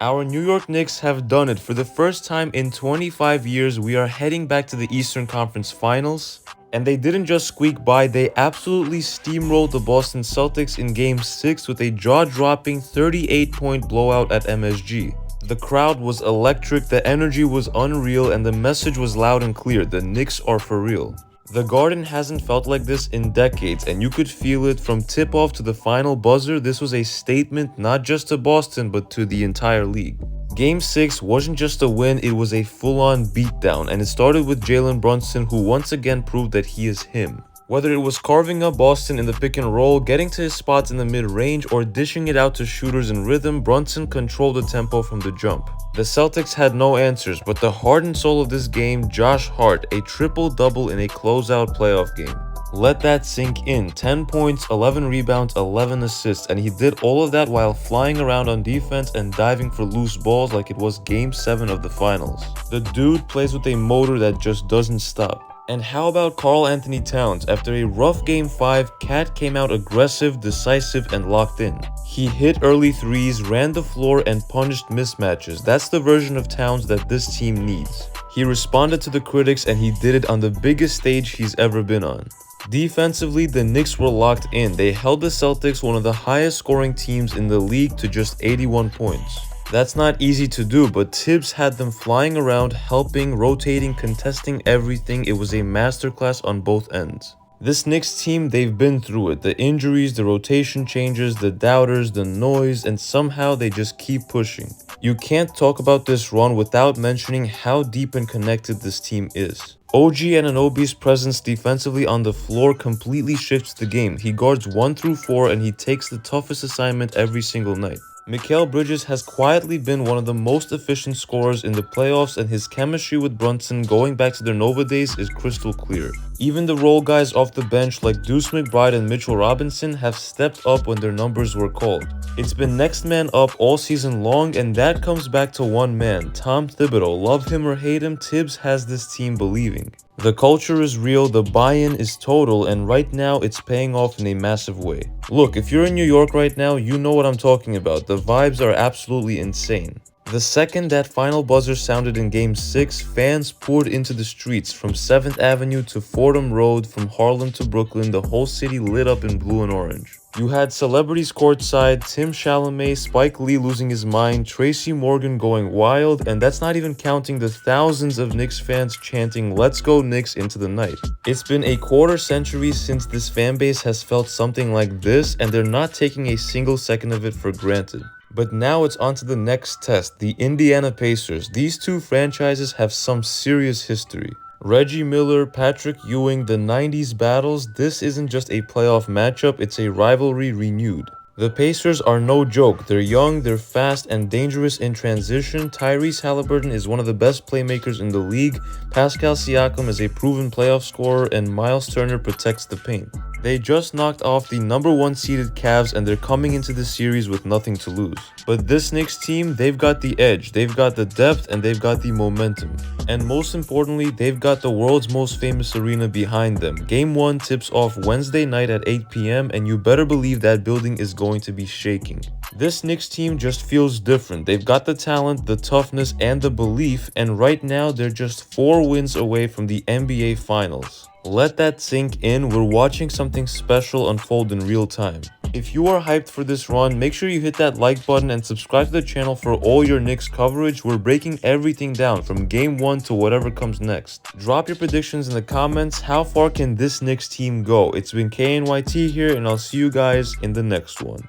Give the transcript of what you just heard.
Our New York Knicks have done it. For the first time in 25 years, we are heading back to the Eastern Conference Finals. And they didn't just squeak by, they absolutely steamrolled the Boston Celtics in Game 6 with a jaw-dropping 38-point blowout at MSG. The crowd was electric, the energy was unreal, and the message was loud and clear: the Knicks are for real. The Garden hasn't felt like this in decades, and you could feel it from tip-off to the final buzzer. This was a statement not just to Boston, but to the entire league. Game 6 wasn't just a win, it was a full-on beatdown, and it started with Jalen Brunson, who once again proved that he is him. Whether it was carving up Boston in the pick and roll, getting to his spots in the mid-range, or dishing it out to shooters in rhythm, Brunson controlled the tempo from the jump. The Celtics had no answers, but the heart and soul of this game, Josh Hart, a triple-double in a closeout playoff game. Let that sink in. 10 points, 11 rebounds, 11 assists, and he did all of that while flying around on defense and diving for loose balls like it was Game 7 of the finals. The dude plays with a motor that just doesn't stop. And how about Karl Anthony Towns? After a rough Game 5, Cat came out aggressive, decisive, and locked in. He hit early threes, ran the floor, and punished mismatches. That's the version of Towns that this team needs. He responded to the critics, and he did it on the biggest stage he's ever been on. Defensively, the Knicks were locked in. They held the Celtics, one of the highest scoring teams in the league, to just 81 points. That's not easy to do, but Tibbs had them flying around, helping, rotating, contesting everything. It was a masterclass on both ends. This Knicks team, they've been through it. The injuries, the rotation changes, the doubters, the noise, and somehow they just keep pushing. You can't talk about this run without mentioning how deep and connected this team is. OG Anunoby's presence defensively on the floor completely shifts the game. He guards 1 through 4 and he takes the toughest assignment every single night. Mikal Bridges has quietly been one of the most efficient scorers in the playoffs, and his chemistry with Brunson going back to their Nova days is crystal clear. Even the role guys off the bench like Deuce McBride and Mitchell Robinson have stepped up when their numbers were called. It's been next man up all season long, and that comes back to one man, Tom Thibodeau. Love him or hate him, Tibbs has this team believing. The culture is real, the buy-in is total, and right now it's paying off in a massive way. Look, if you're in New York right now, you know what I'm talking about. The vibes are absolutely insane. The second that final buzzer sounded in Game 6, fans poured into the streets. From 7th Avenue to Fordham Road, from Harlem to Brooklyn, the whole city lit up in blue and orange. You had celebrities courtside, Tim Chalamet, Spike Lee losing his mind, Tracy Morgan going wild, and that's not even counting the thousands of Knicks fans chanting "Let's go Knicks" into the night. It's been a quarter century since this fanbase has felt something like this, and they're not taking a single second of it for granted. But now it's on to the next test, the Indiana Pacers. These two franchises have some serious history. Reggie Miller, Patrick Ewing, the 90s battles, this isn't just a playoff matchup, it's a rivalry renewed. The Pacers are no joke. They're young, they're fast, and dangerous in transition. Tyrese Halliburton is one of the best playmakers in the league. Pascal Siakam is a proven playoff scorer, and Miles Turner protects the paint. They just knocked off the #1 seeded Cavs, and they're coming into the series with nothing to lose. But this Knicks team, they've got the edge, they've got the depth, and they've got the momentum. And most importantly, they've got the world's most famous arena behind them. Game 1 tips off Wednesday night at 8 p.m. and you better believe that building is going to be shaking. This Knicks team just feels different. They've got the talent, the toughness, and the belief, and right now they're just 4 wins away from the NBA Finals. Let that sink in. We're watching something special unfold in real time. If you are hyped for this run, make sure you hit that like button and subscribe to the channel for all your Knicks coverage. We're breaking everything down from Game 1 to whatever comes next. Drop your predictions in the comments. How far can this Knicks team go? It's been KNYT here, and I'll see you guys in the next one.